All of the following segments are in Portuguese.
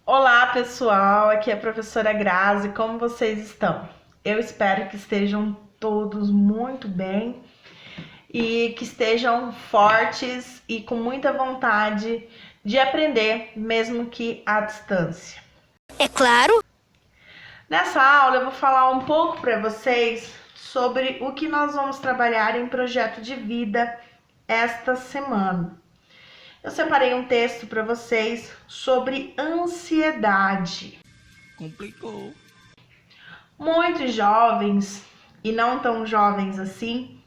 Olá, pessoal, aqui é a professora Grazi, como vocês estão? Eu espero que estejam todos muito bem e que estejam fortes e com muita vontade de aprender, mesmo que à distância. É claro. Nessa aula eu vou falar um pouco para vocês sobre o que nós vamos trabalhar em projeto de vida esta semana. Eu separei um texto para vocês sobre ansiedade. Complicou. Muitos jovens, e não tão jovens assim,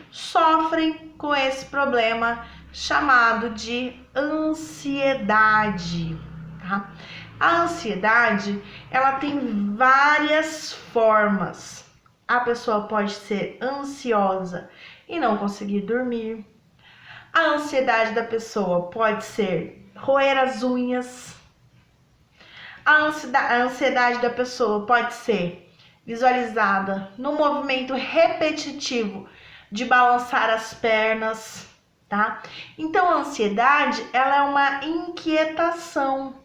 sofrem com esse problema chamado de ansiedade, tá? A ansiedade, ela tem várias formas. A pessoa pode ser ansiosa e não conseguir dormir. A ansiedade da pessoa pode ser roer as unhas. A ansiedade da pessoa pode ser visualizada no movimento repetitivo de balançar as pernas, tá? Então, a ansiedade, ela é uma inquietação.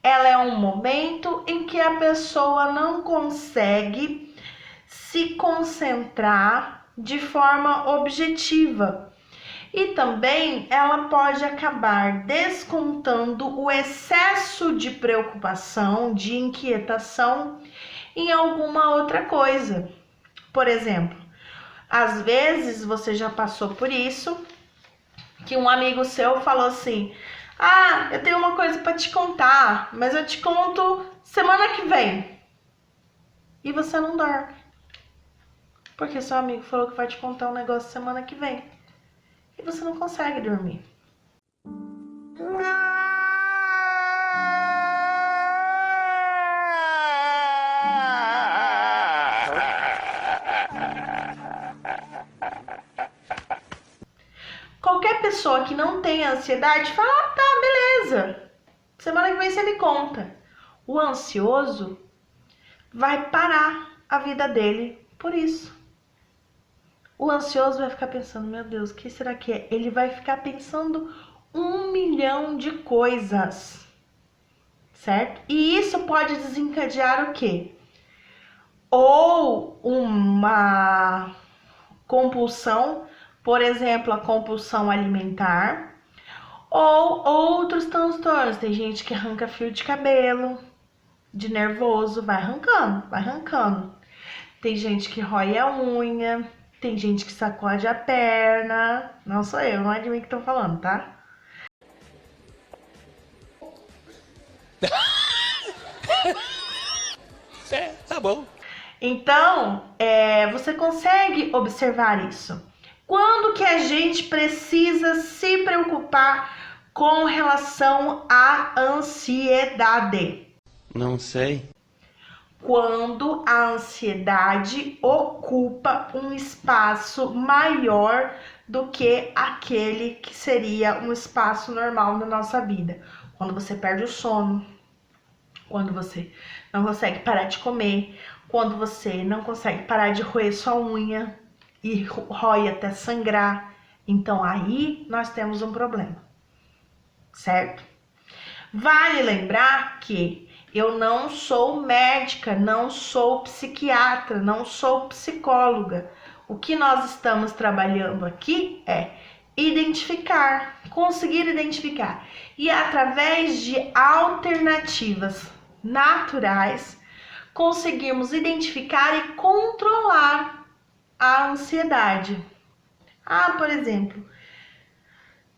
Ela é um momento em que a pessoa não consegue se concentrar de forma objetiva. E também ela pode acabar descontando o excesso de preocupação, de inquietação em alguma outra coisa. Por exemplo, às vezes você já passou por isso, que um amigo seu falou assim: "Ah, eu tenho uma coisa para te contar, mas eu te conto semana que vem." E você não dorme. Porque seu amigo falou que vai te contar um negócio semana que vem. E você não consegue dormir. Qualquer pessoa que não tenha ansiedade fala: "Ah, tá, beleza. Semana que vem você me conta." O ansioso vai parar a vida dele por isso. O ansioso vai ficar pensando: "Meu Deus, o que será que é?" Ele vai ficar pensando 1 milhão de coisas, certo? E isso pode desencadear o quê? Ou uma compulsão, por exemplo, a compulsão alimentar, ou outros transtornos. Tem gente que arranca fio de cabelo, de nervoso, vai arrancando, vai arrancando. Tem gente que rói a unha, tem gente que sacode a perna. Não sou eu, não é de mim que estão falando, tá? Tá bom. Então, você consegue observar isso. Quando que a gente precisa se preocupar com relação à ansiedade? Não sei. Quando a ansiedade ocupa um espaço maior do que aquele que seria um espaço normal na nossa vida. Quando você perde o sono, quando você não consegue parar de comer, quando você não consegue parar de roer sua unha e rói até sangrar. Então aí nós temos um problema, certo? Vale lembrar que eu não sou médica, não sou psiquiatra, não sou psicóloga. O que nós estamos trabalhando aqui é identificar, conseguir identificar. E através de alternativas naturais, conseguirmos identificar e controlar a ansiedade. Ah, por exemplo,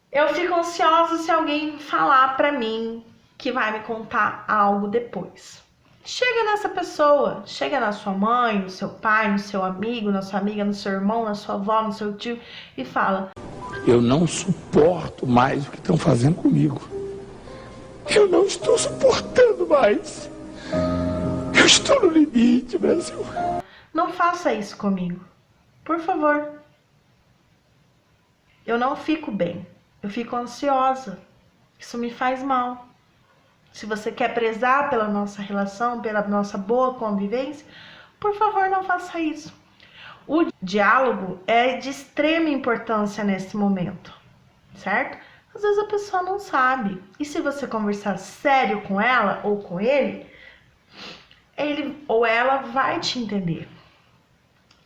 eu fico ansiosa se alguém falar para mim que vai me contar algo depois. Chega nessa pessoa, chega na sua mãe, no seu pai, no seu amigo, na sua amiga, no seu irmão, na sua avó, no seu tio e fala: "Eu não suporto mais o que estão fazendo comigo. Eu não estou suportando mais. Eu estou no limite, Brasil." "Não faça isso comigo, por favor." Eu não fico bem, eu fico ansiosa. Isso me faz mal. Se você quer prezar pela nossa relação, pela nossa boa convivência, por favor, não faça isso. O diálogo é de extrema importância nesse momento, certo? Às vezes a pessoa não sabe. E se você conversar sério com ela ou com ele ou ela vai te entender.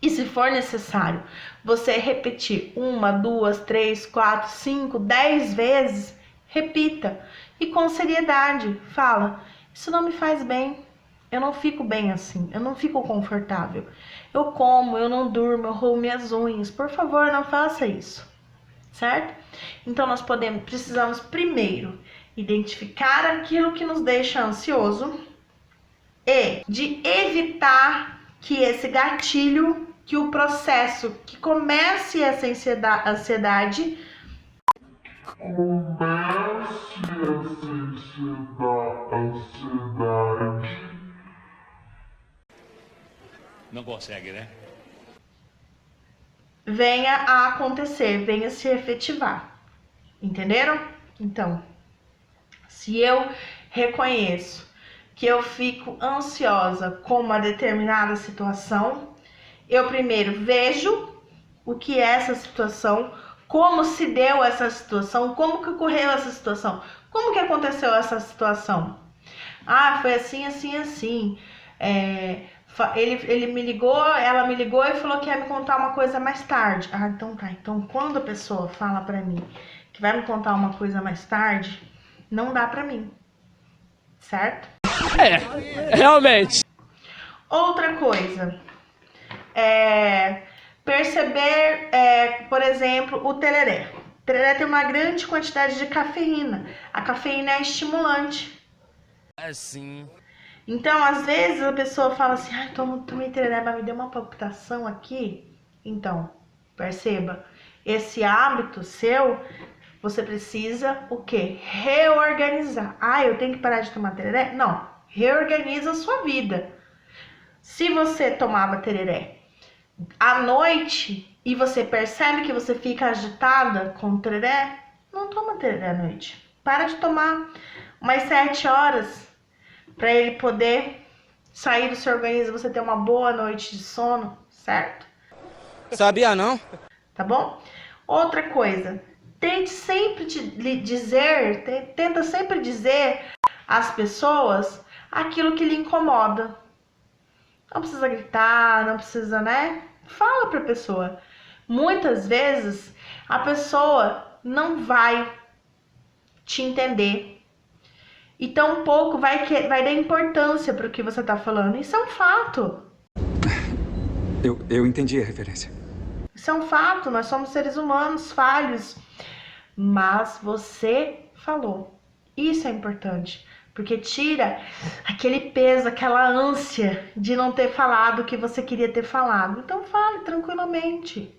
E se for necessário você repetir 1, 2, 3, 4, 5, 10 vezes, repita. E com seriedade, fala, isso não me faz bem. Eu não fico bem assim, eu não fico confortável. Eu como, eu não durmo, eu roubo minhas unhas. Por favor, não faça isso. Certo? Então nós precisamos primeiro identificar aquilo que nos deixa ansioso e de evitar que esse gatilho, que o processo que comece essa ansiedade Não consegue, né? venha a acontecer, venha se efetivar. Entenderam? Então, se eu reconheço que eu fico ansiosa com uma determinada situação, eu primeiro vejo o que é essa situação, como se deu essa situação, como que ocorreu essa situação, como que aconteceu essa situação. Ah, foi assim, assim, assim. Ele me ligou, ela me ligou e falou que ia me contar uma coisa mais tarde. Ah, então tá. Então, quando a pessoa fala pra mim que vai me contar uma coisa mais tarde, não dá pra mim. Certo? Realmente. Outra coisa. Perceber, por exemplo, o tereré. O tereré tem uma grande quantidade de cafeína. A cafeína é estimulante. Assim. Então, às vezes, a pessoa fala assim, ai, tomei tereré, mas me deu uma palpitação aqui. Então, perceba, esse hábito seu, você precisa o quê? Reorganizar. Ah, eu tenho que parar de tomar tereré? Não, reorganiza a sua vida. Se você tomava tereré à noite e você percebe que você fica agitada com tereré, não toma tereré à noite. Para de tomar umas 7 horas para ele poder sair do seu organismo, você ter uma boa noite de sono, certo? Sabia não? Tá bom? Outra coisa, tenta sempre dizer às pessoas aquilo que lhe incomoda. Não precisa gritar, não precisa, né? Fala pra pessoa. Muitas vezes a pessoa não vai te entender. E tampouco vai dar importância para o que você tá falando. Isso é um fato. Eu entendi a referência. Isso é um fato. Nós somos seres humanos falhos. Mas você falou. Isso é importante. Porque tira aquele peso, aquela ânsia de não ter falado o que você queria ter falado. Então fale tranquilamente.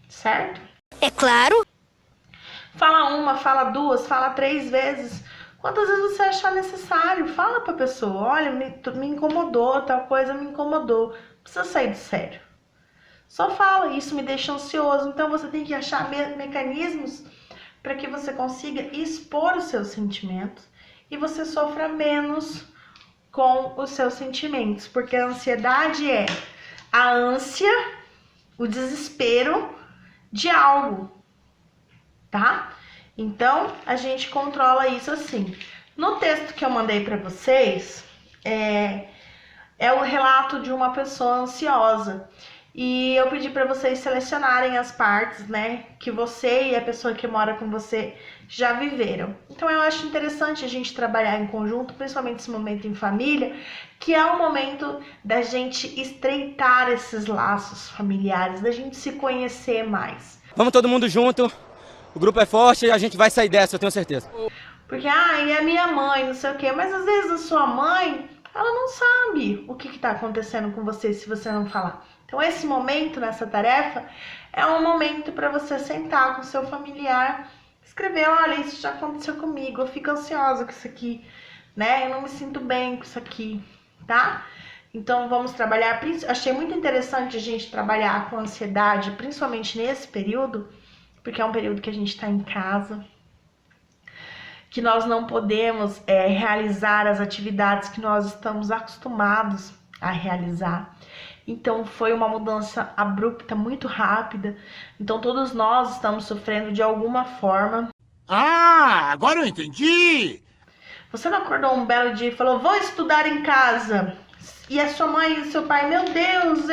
Certo? É claro. Fala 1, fala 2, fala 3 vezes. Quantas vezes você achar necessário, fala pra pessoa, olha, me incomodou, tal coisa me incomodou. Não precisa sair do sério. Só fala, isso me deixa ansioso. Então você tem que achar mecanismos para que você consiga expor os seus sentimentos e você sofra menos com os seus sentimentos. Porque a ansiedade é a ânsia, o desespero de algo, tá? Então, a gente controla isso assim. No texto que eu mandei para vocês, é o relato de uma pessoa ansiosa. E eu pedi para vocês selecionarem as partes, né, que você e a pessoa que mora com você já viveram. Então, eu acho interessante a gente trabalhar em conjunto, principalmente esse momento em família, que é o momento da gente estreitar esses laços familiares, da gente se conhecer mais. Vamos todo mundo junto. O grupo é forte e a gente vai sair dessa, eu tenho certeza. Porque, e a minha mãe, não sei o quê. Mas às vezes a sua mãe, ela não sabe o que tá acontecendo com você se você não falar. Então esse momento, nessa tarefa, é um momento para você sentar com o seu familiar, escrever, olha, isso já aconteceu comigo, eu fico ansiosa com isso aqui, né? Eu não me sinto bem com isso aqui, tá? Então vamos trabalhar, achei muito interessante a gente trabalhar com ansiedade, principalmente nesse período, porque é um período que a gente está em casa, que nós não podemos realizar as atividades que nós estamos acostumados a realizar. Então foi uma mudança abrupta, muito rápida. Então todos nós estamos sofrendo de alguma forma. Ah, agora eu entendi! Você não acordou um belo dia e falou, vou estudar em casa. E a sua mãe e seu pai, meu Deus,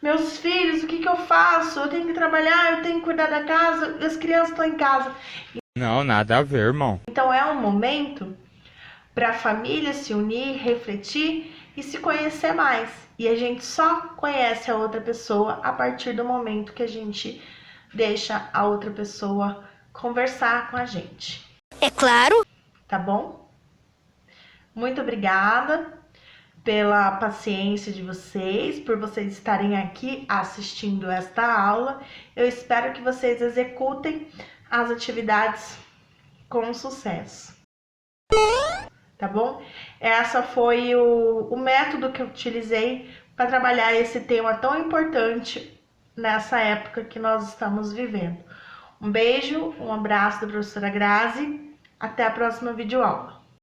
meus filhos, o que eu faço? Eu tenho que trabalhar, eu tenho que cuidar da casa, as crianças estão em casa. Não, nada a ver, irmão. Então é um momento para a família se unir, refletir e se conhecer mais. E a gente só conhece a outra pessoa a partir do momento que a gente deixa a outra pessoa conversar com a gente. É claro. Tá bom? Muito obrigada pela paciência de vocês, por vocês estarem aqui assistindo esta aula. Eu espero que vocês executem as atividades com sucesso. Tá bom? Essa foi o método que eu utilizei para trabalhar esse tema tão importante nessa época que nós estamos vivendo. Um beijo, um abraço da professora Grazi. Até a próxima videoaula.